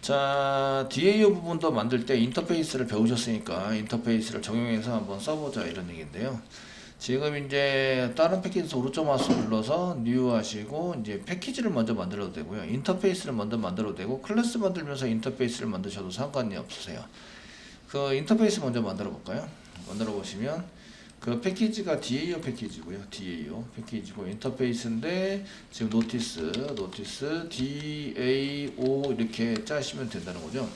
자, DAO 부분도 만들 때 인터페이스를 배우셨으니까 인터페이스를 적용해서 한번 써보자 이런 얘기인데요. 지금 이제 다른 패키지에서 오른쪽 마우스 눌러서 뉴 하시고 이제 패키지를 먼저 만들어도 되고요. 인터페이스를 먼저 만들어도 되고 클래스 만들면서 인터페이스를 만드셔도 상관이 없으세요. 그 인터페이스 먼저 만들어 볼까요? 만들어 보시면 그 패키지가 DAO 패키지고요. DAO 패키지고 인터페이스인데 지금 노티스 DAO 이렇게 짜시면 된다는 거죠.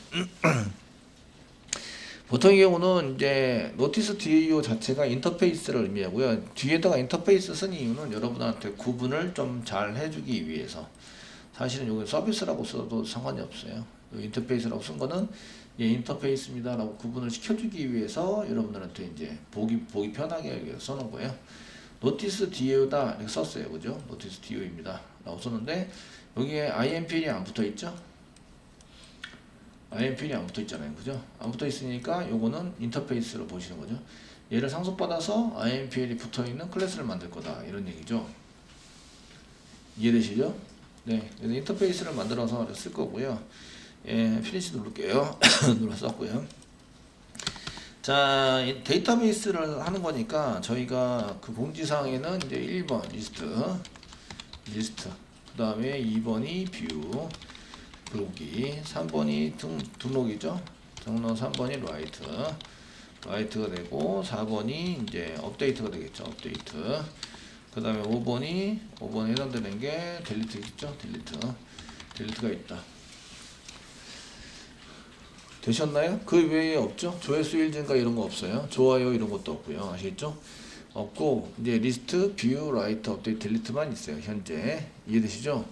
보통의 경우는 이제 노티스 DAO 자체가 인터페이스를 의미하고요. 뒤에다가 인터페이스 쓴 이유는 여러분한테 구분을 좀 잘 해주기 위해서. 사실은 여기 서비스라고 써도 상관이 없어요. 인터페이스라고 쓴 거는 예, 인터페이스입니다 라고 구분을 시켜주기 위해서 여러분들한테 이제 보기 편하게 하기 위해서 써놓은 거예요. 노티스 DAO다 이렇게 썼어요. 그죠? 노티스 DAO입니다 라고 썼는데 여기에 IMP이 안 붙어 있죠? IMP이 안 붙어 있잖아요. 그죠? 안 붙어 있으니까 요거는 인터페이스로 보시는 거죠. 얘를 상속받아서 IMPL이 붙어 있는 클래스를 만들 거다. 이런 얘기죠. 이해되시죠? 네. 그래서 인터페이스를 만들어서 쓸 거고요. 예, 피니시 누를게요. 눌렀었고요. 자, 데이터베이스를 하는 거니까 저희가 그 공지사항에는 이제 1번 리스트, 그 다음에 2번이 뷰, 보기, 3번이 등록이죠. 등록 3번이 라이트가 되고 4번이 이제 업데이트가 되겠죠. 업데이트. 그 다음에 5번에 해당되는 게 델리트겠죠. 델리트가 있다. 되셨나요? 그 외에 없죠? 조회수 1 증가 이런 거 없어요. 좋아요 이런 것도 없고요. 아시겠죠? 없고 이제 리스트, 뷰, 라이트, 업데이트, 델리트만 있어요. 현재 이해되시죠?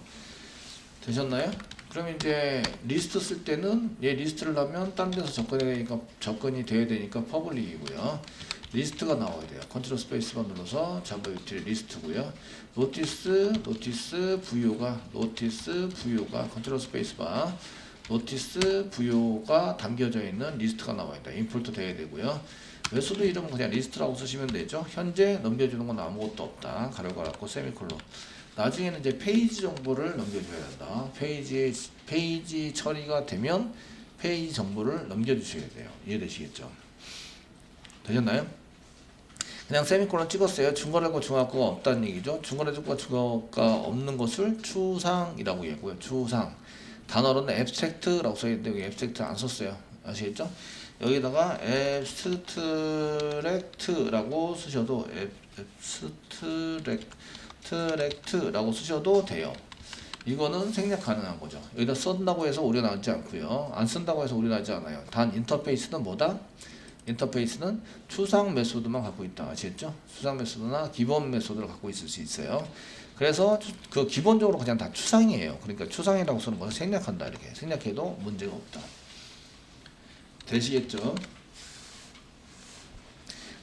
되셨나요? 그럼 이제 리스트 쓸 때는 얘 리스트를 하면 다른 데서 접근이 돼야 되니까 퍼블릭이고요. 리스트가 나와야 돼요. 컨트롤 스페이스바 눌러서 자바 유틸 리스트고요. 노티스 부요가 컨트롤 스페이스바 노티스 부요가 담겨져 있는 리스트가 나와야 돼요. 임포트 돼야 되고요. 메소드 이름은 그냥 리스트라고 쓰시면 되죠. 현재 넘겨주는 건 아무것도 없다. 가로가 닫고 세미콜론. 나중에는 이제 페이지 정보를 넘겨줘야 된다. 페이지 처리가 되면 페이지 정보를 넘겨주셔야 돼요. 이해되시겠죠? 되셨나요? 그냥 세미콜론 찍었어요. 중괄호과 중괄호가 없다는 얘기죠. 중괄호과 중괄호가 없는 것을 추상이라고 얘기하고요. 추상. 단어로는 abstract라고 써있는데 여기 abstract 안 썼어요. 아시겠죠? 여기다가 abstract라고 쓰셔도 abstract라고 쓰셔도 돼요. 이거는 생략 가능한 거죠. 여기다 쓴다고 해서 오류 나지 않고요. 안 쓴다고 해서 오류 나지 않아요. 단 인터페이스는 뭐다? 인터페이스는 추상 메소드만 갖고 있다. 아시겠죠? 추상 메소드나 기본 메소드를 갖고 있을 수 있어요. 그래서 그 기본적으로 그냥 다 추상이에요. 그러니까 추상이라고 쓰는 것을 생략한다. 이렇게 생략해도 문제가 없다. 되시겠죠?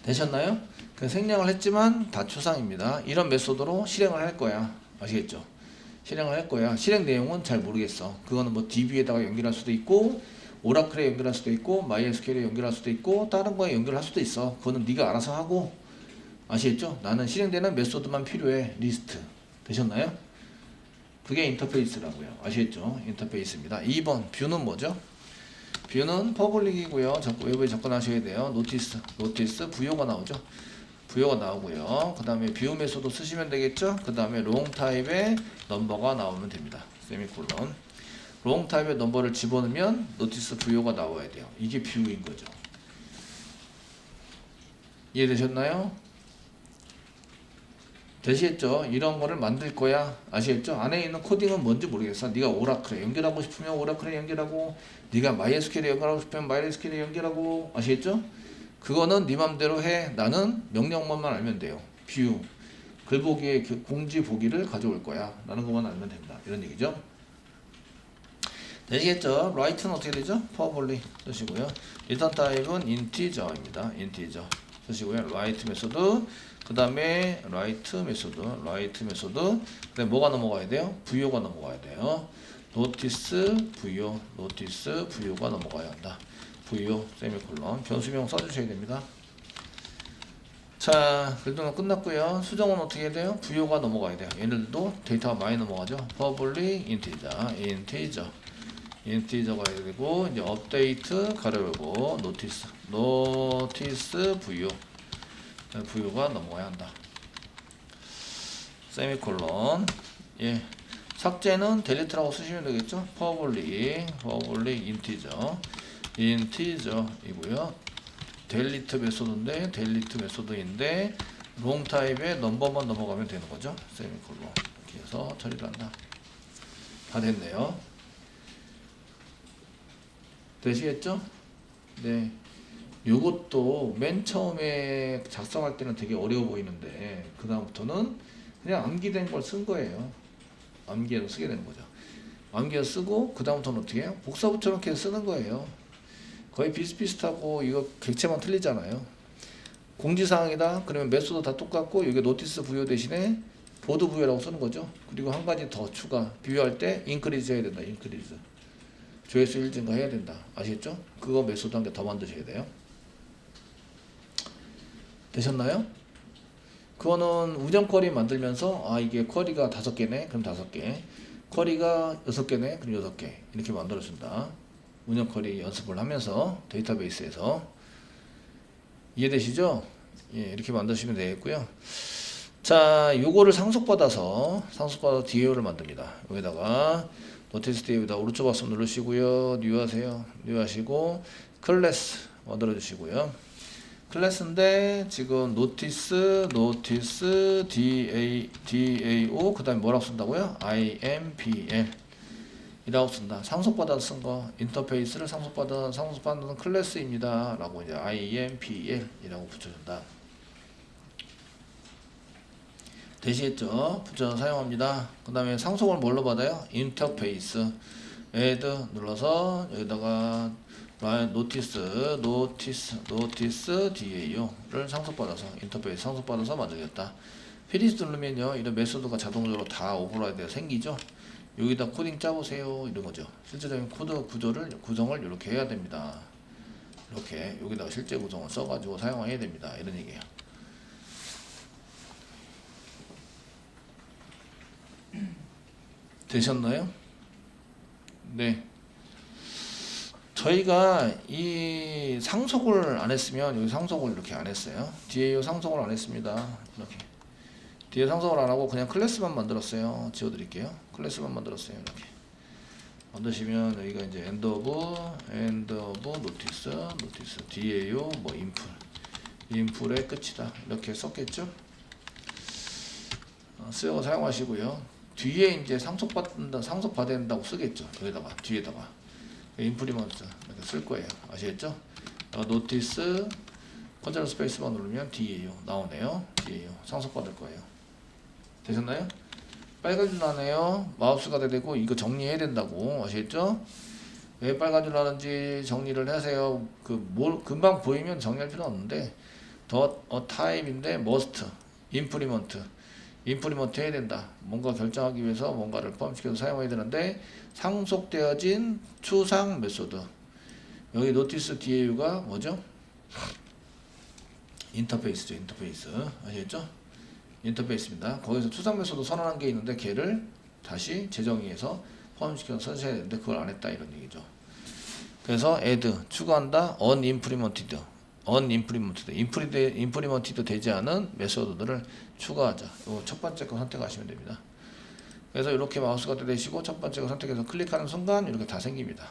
되셨나요? 그 생략을 했지만 다 추상입니다. 이런 메소드로 실행을 할 거야. 아시겠죠? 실행을 할 거야. 실행 내용은 잘 모르겠어. 그거는 뭐 DB에다가 연결할 수도 있고 오라클에 연결할 수도 있고 MySQL에 연결할 수도 있고 다른 거에 연결할 수도 있어. 그거는 네가 알아서 하고. 아시겠죠? 나는 실행되는 메소드만 필요해. 리스트. 되셨나요? 그게 인터페이스라고요. 아시겠죠? 인터페이스입니다. 2번 뷰는 뭐죠? 뷰는 퍼블릭이고요. 외부에 접근하셔야 돼요. 노티스 부요가 나오죠. 부요가 나오고요. 그 다음에 뷰 메소드 쓰시면 되겠죠. 그 다음에 롱 타입의 넘버가 나오면 됩니다. 세미콜론. 롱 타입의 넘버를 집어넣으면 노티스 부요가 나와야 돼요. 이게 뷰인 거죠. 이해되셨나요? 되시겠죠? 이런 거를 만들 거야. 아시겠죠? 안에 있는 코딩은 뭔지 모르겠어. 네가 오라클에 연결하고 싶으면 오라클에 연결하고, 네가 MySQL에 연결하고 싶으면 MySQL에 연결하고. 아시겠죠? 그거는 네 맘대로 해. 나는 명령문만 알면 돼요. 뷰 글보기의 공지 보기를 가져올 거야. 라는 것만 알면 된다. 이런 얘기죠. 되시겠죠? 라이트는 어떻게 되죠? 퍼블릭 쓰시고요. 리턴 타입은 인티저입니다. 인티저 쓰시고요. 라이트 메소드, 그 다음에 라이트 메소드, 그 다음에 뭐가 넘어가야 돼요? 부요가 넘어가야 돼요. 노티스 부요가 넘어가야 한다. 부요 세미콜론. 변수명 써주셔야 됩니다. 자, 글등은 끝났고요. 수정은 어떻게 해야 돼요? 부요가 넘어가야 돼요. 얘네들도 데이터가 많이 넘어가죠. 퍼블릭 인티저 인티저가 해야 되고 이제 업데이트 가로 열고 노티스 VU가 넘어가야 한다. 세미콜론. 예. 삭제는 델리트라고 쓰시면 되겠죠. 퍼블릭 인티저이고요. 델리트 메소드인데 롱 타입의 넘버만 넘어가면 되는 거죠. 세미콜론. 이렇게 해서 처리를 한다. 다 됐네요. 되시겠죠? 네. 요것도 맨 처음에 작성할 때는 되게 어려워 보이는데 그 다음부터는 그냥 암기된 걸 쓴 거예요. 암기해서 쓰게 되는 거죠. 암기해서 쓰고 그 다음부터는 어떻게 해요? 복사 붙여넣기 쓰는 거예요. 거의 비슷비슷하고 이거 객체만 틀리잖아요. 공지사항이다 그러면 메소드 다 똑같고 이게 노티스 부여 대신에 보드 부여라고 쓰는 거죠. 그리고 한 가지 더 추가 비교할 때 인크리즈 해야 된다. 인크리즈 조회수 1 증가해야 된다. 아시겠죠? 그거 메소드 한 개 더 만드셔야 돼요. 되셨나요? 그거는 운영 쿼리 만들면서 아 이게 쿼리가 5개네 그럼 5개, 쿼리가 6개네 그럼 6개 이렇게 만들어준다. 운영 쿼리 연습을 하면서 데이터베이스에서 이해되시죠? 예, 이렇게 만드시면 되겠고요. 자, 요거를 상속받아서 DAO를 만듭니다. 여기다가 노티스 DAO에다 오른쪽 박스 누르시고요. 뉴 하세요. 뉴 하시고 클래스 만들어 주시고요. 클래스인데 지금 노티스 DAO 그 다음에 뭐라고 쓴다고요? IMPL 이라고 쓴다. 상속받아서 쓴 거 인터페이스를 상속받는 클래스입니다 라고 이제 IMPL 이라고 붙여준다. 되시겠죠? 붙여서 사용합니다. 그 다음에 상속을 뭘로 받아요? 인터페이스 add 눌러서 여기다가 노티스 DAO를 상속받아서 인터페이스 상속받아서 만들겠다. 피니시 누르면요 이런 메소드가 자동적으로 다 오버라이드가 생기죠. 여기다 코딩 짜보세요 이런 거죠. 실제적인 코드 구성을 이렇게 해야 됩니다. 이렇게 여기다가 실제 구성을 써가지고 사용해야 됩니다. 이런 얘기예요. 되셨나요? 네. 저희가 이 상속을 안 했으면 여기 상속을 이렇게 안 했어요. DAO 상속을 안 했습니다. 이렇게 DAO 상속을 안 하고 그냥 클래스만 만들었어요. 지워드릴게요. 클래스만 만들었어요. 이렇게 만드시면 여기가 이제 end of notice DAO 뭐 인풀의 끝이다. 이렇게 썼겠죠. 쓰여서 사용하시고요. 뒤에 이제 상속받아야 된다고 쓰겠죠. 여기다가 뒤에다가 인프리먼트 이렇게 쓸 거예요. 아시겠죠? 노티스 컨트롤 스페이스만 누르면 DAO 나오네요. DAO 상속받을 거예요. 되셨나요? 빨간 줄 나네요. 마우스가 되고 이거 정리해야 된다고 아시겠죠? 왜 빨간 줄 나는지 정리를 하세요. 금방 보이면 정리할 필요 없는데 타입인데 must 인프리먼트 해야 된다. 뭔가 결정하기 위해서 뭔가를 포함시켜서 사용해야 되는데 상속되어진 추상 메소드 여기 노티스 DAU가 뭐죠? 인터페이스죠. 인터페이스 아시겠죠? 인터페이스입니다. 거기서 추상 메소드 선언한 게 있는데 걔를 다시 재정의해서 포함시켜서 선택해야 되는데 그걸 안 했다 이런 얘기죠. 그래서 add 추가한다. unimplemented 되지 않은 메소드들을 추가하자. 요 첫 번째 거 선택하시면 됩니다. 그래서 이렇게 마우스가 되시고 첫 번째 거 선택해서 클릭하는 순간 이렇게 다 생깁니다.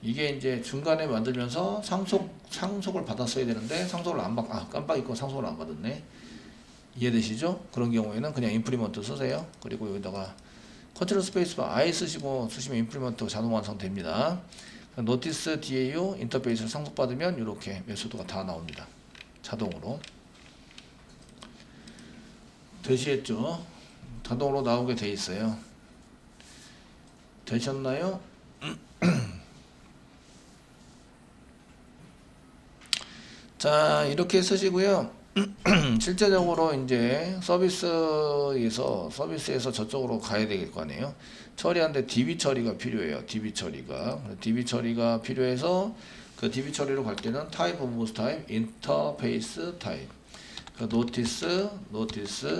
이게 이제 중간에 만들면서 상속을 받았어야 되는데 상속을 안 받, 깜빡 잊고 상속을 안 받았네. 이해되시죠? 그런 경우에는 그냥 임플리먼트 쓰세요. 그리고 여기다가 컨트롤 스페이스바 I 쓰시면 임플리먼트 자동 완성됩니다. 노티스 DAO 인터페이스를 상속받으면 이렇게 메소드가 다 나옵니다. 자동으로. 되시겠죠? 자동으로 나오게 돼 있어요. 되셨나요? 자, 이렇게 쓰시고요. 실제적으로 이제 서비스에서 저쪽으로 가야 될 거 아니에요. 처리하는데 DB 처리가 필요해요. DB 처리가 필요해서 그 DB 처리로 갈 때는 type of type, interface type, notice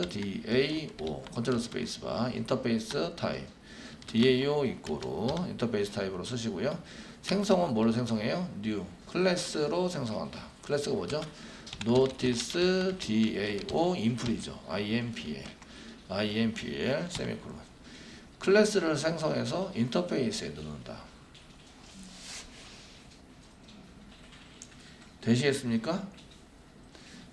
DAO, 컨트롤 스페이스 바, interface type, DAO 이꼬로 인터페이스 타입으로 쓰시고요. 생성은 뭐로 생성해요? new 클래스로 생성한다. 클래스가 뭐죠? notice DAO impul이죠. impl 세미콜론. 클래스를 생성해서 인터페이스에 넣는다. 되시겠습니까?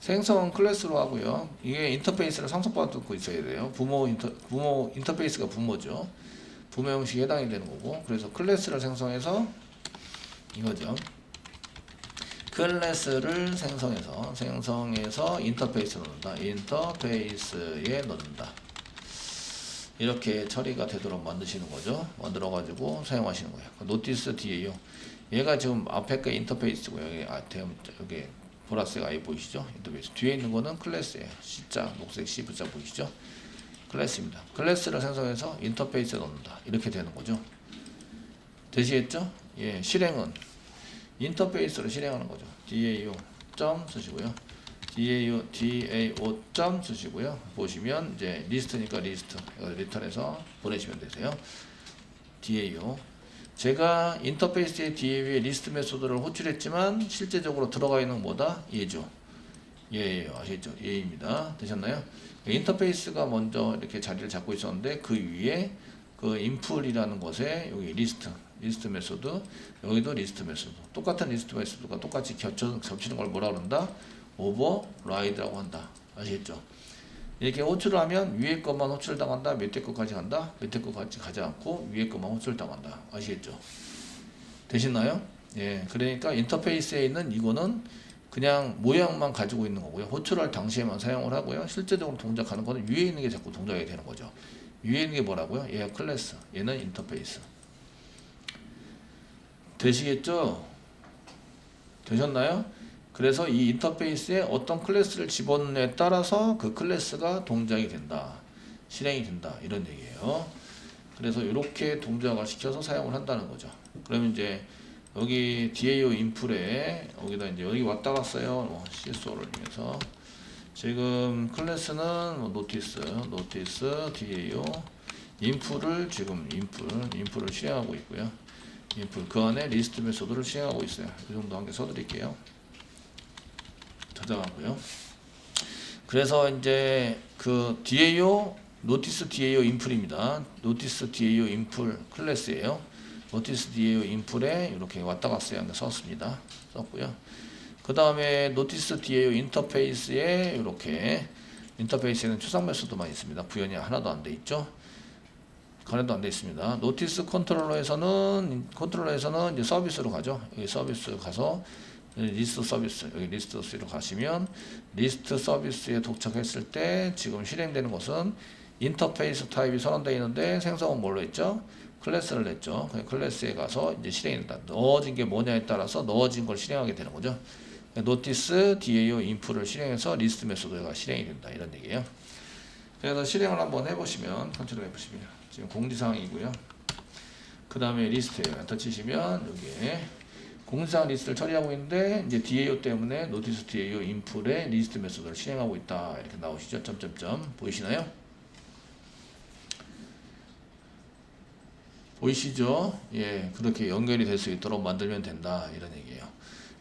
생성은 클래스로 하고요. 이게 인터페이스를 상속받고 있어야 돼요. 부모 인터페이스가 부모죠. 부모 형식에 해당이 되는 거고. 그래서 클래스를 생성해서 이거죠. 클래스를 생성해서 인터페이스에 넣는다. 인터페이스에 넣는다. 이렇게 처리가 되도록 만드시는 거죠. 만들어 가지고 사용하시는 거예요. 노티스 DAO. 얘가 지금 앞에 거 인터페이스고요. 여기 보라색 아이 보이시죠? 인터페이스. 뒤에 있는 거는 클래스예요. C자, 녹색 C, V자 보이시죠? 클래스입니다. 클래스를 생성해서 인터페이스에 넣는다. 이렇게 되는 거죠. 되시겠죠? 예, 실행은 인터페이스로 실행하는 거죠. DAO 점 쓰시고요. DAO 점 쓰시고요. 보시면 이제 리스트니까 리스트 리턴해서 보내시면 되세요. DAO. 제가 인터페이스의 DAO의 리스트 메소드를 호출했지만 실제적으로 들어가 있는 건 뭐다? 얘죠. 얘예요. 아시겠죠? 얘입니다. 되셨나요? 인터페이스가 먼저 이렇게 자리를 잡고 있었는데 그 위에 그 인풀이라는 것에 여기 리스트 메소드, 여기도 리스트 메소드. 똑같은 리스트 메소드가 똑같이 겹치는 걸 뭐라 그런다? 오버라이드라고 한다. 아시겠죠? 이렇게 호출을 하면 위에 것만 호출당한다. 밑에 것까지 간다. 밑에 것까지 가지 않고 위에 것만 호출당한다. 아시겠죠? 되시나요? 예, 그러니까 인터페이스에 있는 이거는 그냥 모양만 가지고 있는 거고요. 호출할 당시에만 사용을 하고요. 실제적으로 동작하는 거는 위에 있는 게 자꾸 동작이 되는 거죠. 위에 있는 게 뭐라고요? 얘가 클래스, 얘는 인터페이스. 되시겠죠? 되셨나요? 그래서 이 인터페이스에 어떤 클래스를 집어넣느냐에 따라서 그 클래스가 동작이 된다. 실행이 된다. 이런 얘기예요. 그래서 이렇게 동작을 시켜서 사용을 한다는 거죠. 그러면 이제 여기 DAO 인풀에 여기다 이제 여기 왔다 갔어요. CSO를 이용해서 지금 클래스는 노티스 DAO 인풀을 지금 인풀을 실행하고 있고요. 인풀 그 안에 리스트 메소드를 실행하고 있어요. 이 정도 한 개 써드릴게요. 저장하고요. 그래서 이제 그 DAO 노티스 DAO 인풀입니다. 노티스 DAO 인풀 클래스예요. 노티스 DAO 인풀에 이렇게 왔다 갔어요. 한번 썼습니다. 썼고요. 그 다음에 노티스 DAO 인터페이스에 이렇게 인터페이스에는 추상 메소드만 있습니다. 부연이 하나도 안 돼 있죠. 하나도 안 돼 있습니다. 노티스 컨트롤러에서는 이제 서비스로 가죠. 여기 서비스 가서 리스트 서비스, 여기 리스트 서비스로 가시면 리스트 서비스에 도착했을 때 지금 실행되는 것은 인터페이스 타입이 선언되어 있는데 생성은 뭘로 했죠? 클래스를 냈죠. 클래스에 가서 이제 실행이 된다. 넣어진 게 뭐냐에 따라서 넣어진 걸 실행하게 되는 거죠. 노티스 DAO 인풋을 실행해서 리스트 메소드가 실행이 된다. 이런 얘기예요. 그래서 실행을 한번 해보시면 컨트롤 해보시면 지금 공지사항이고요. 그 다음에 리스트예요. 엔터 치시면 여기에 공지사항 리스트를 처리하고 있는데 이제 DAO 때문에 노티스 DAO 인풋에 리스트 메소드를 실행하고 있다. 이렇게 나오시죠. 점점점 보이시나요? 보이시죠? 예, 그렇게 연결이 될 수 있도록 만들면 된다. 이런 얘기예요.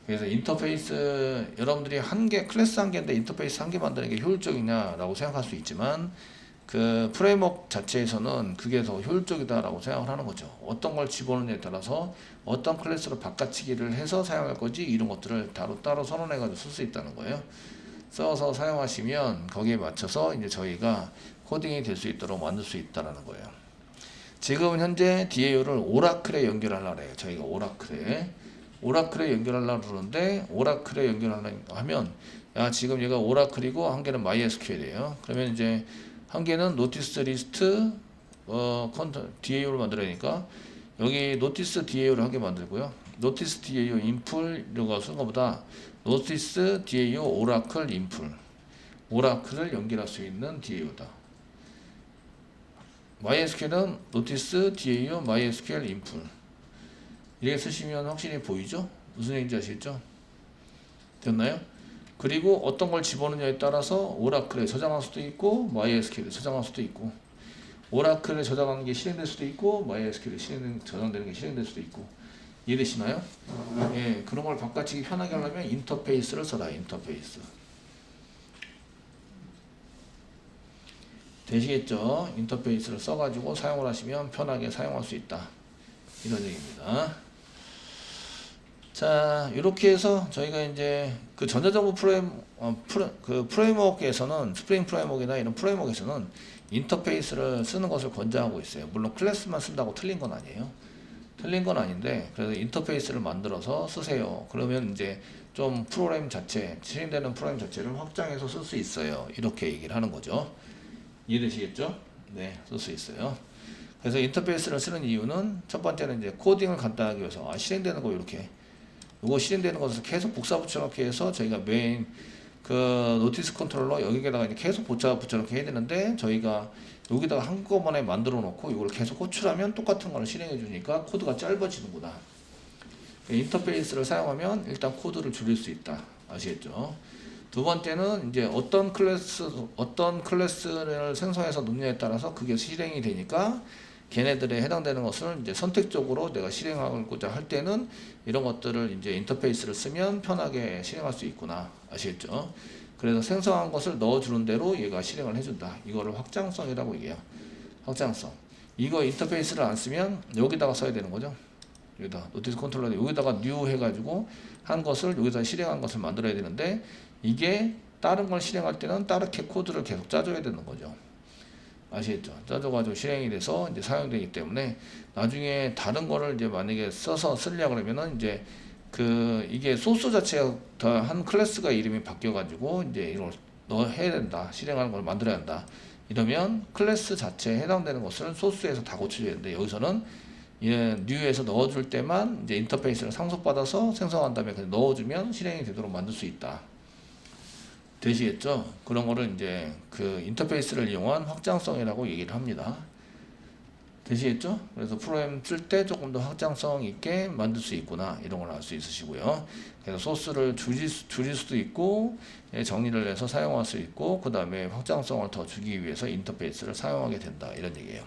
그래서 인터페이스 여러분들이 클래스 한 개인데 인터페이스 한 개 만드는 게 효율적이냐라고 생각할 수 있지만 그 프레임워크 자체에서는 그게 더 효율적이다라고 생각을 하는 거죠. 어떤 걸 집어넣느냐에 따라서 어떤 클래스로 바꿔치기를 해서 사용할 거지 이런 것들을 따로 선언해가지고 쓸 수 있다는 거예요. 써서 사용하시면 거기에 맞춰서 이제 저희가 코딩이 될 수 있도록 만들 수 있다는 거예요. 지금 현재 DAO를 오라클에 연결하려고 해요. 저희가 오라클에 연결하려고 그러는데 오라클에 연결하려고 하면 지금 얘가 오라클이고 한 개는 MySQL이에요. 그러면 이제 한 개는 노티스 리스트 DAO를 만들어야 되니까 여기 노티스 DAO를 한 개 만들고요. 노티스 DAO 인풀 이런 거 쓴 것보다 노티스 DAO 오라클 인풀 오라클을 연결할 수 있는 DAO다. MySQL은 노티스 DAO MySQL 인풀 이렇게 쓰시면 확실히 보이죠? 무슨 얘기인지 아시겠죠? 됐나요? 그리고 어떤 걸 집어넣느냐에 따라서 오라클에 저장할 수도 있고 MySQL에 저장할 수도 있고 오라클에 저장하는 게 실행될 수도 있고 MySQL에 저장되는 게 실행될 수도 있고 이해되시나요? 예, 그런 걸 바꿔치기 편하게 하려면 인터페이스를 써라. 인터페이스 되시겠죠? 인터페이스를 써가지고 사용을 하시면 편하게 사용할 수 있다 이런 얘기입니다. 자, 이렇게 해서 저희가 이제 그 전자정보 프레임워크에서는 스프링 프레임워크나 이런 프레임워크에서는 인터페이스를 쓰는 것을 권장하고 있어요. 물론 클래스만 쓴다고 틀린 건 아니에요. 틀린 건 아닌데 그래서 인터페이스를 만들어서 쓰세요. 그러면 이제 좀 프로그램 자체, 실행되는 프로그램 자체를 확장해서 쓸 수 있어요. 이렇게 얘기를 하는 거죠. 이해되시겠죠? 네, 쓸 수 있어요. 그래서 인터페이스를 쓰는 이유는 첫 번째는 이제 코딩을 간단하게 위해서 실행되는 거 이렇게 이거 실행되는 것을 계속 복사 붙여넣기 해서 저희가 메인 그 노티스 컨트롤러 여기에다가 이제 계속 복사 붙여넣기 해야 되는데 저희가 여기다가 한꺼번에 만들어 놓고 이걸 계속 호출하면 똑같은 거를 실행해 주니까 코드가 짧아지는구나. 인터페이스를 사용하면 일단 코드를 줄일 수 있다. 아시겠죠? 두 번째는 이제 어떤 클래스를 생성해서 놓느냐에 따라서 그게 실행이 되니까 걔네들에 해당되는 것을 이제 선택적으로 내가 실행하고자 할 때는 이런 것들을 이제 인터페이스를 쓰면 편하게 실행할 수 있구나. 아시겠죠? 그래서 생성한 것을 넣어주는 대로 얘가 실행을 해준다. 이거를 확장성이라고 얘기해요. 확장성. 이거 인터페이스를 안 쓰면 여기다가 써야 되는 거죠. 여기다 노티스 컨트롤러 여기다가 new 해가지고 한 것을 여기다 실행한 것을 만들어야 되는데 이게 다른 걸 실행할 때는 다르게 코드를 계속 짜줘야 되는 거죠. 아시겠죠? 짜줘가지고 실행이 돼서 이제 사용되기 때문에 나중에 다른 거를 이제 만약에 써서 쓰려고 그러면은 이제 이게 소스 자체가 한 클래스가 이름이 바뀌어가지고 이제 이걸 해야 된다. 실행하는 걸 만들어야 한다. 이러면 클래스 자체에 해당되는 것을 소스에서 다 고쳐줘야 되는데 여기서는 뉴에서 넣어줄 때만 이제 인터페이스를 상속받아서 생성한 다음에 그냥 넣어주면 실행이 되도록 만들 수 있다. 되시겠죠? 그런 거를 이제 그 인터페이스를 이용한 확장성이라고 얘기를 합니다. 되시겠죠? 그래서 프로그램 쓸 때 조금 더 확장성 있게 만들 수 있구나 이런 걸 알 수 있으시고요. 그래서 소스를 줄일 수도 있고 정리를 해서 사용할 수 있고 그 다음에 확장성을 더 주기 위해서 인터페이스를 사용하게 된다 이런 얘기예요.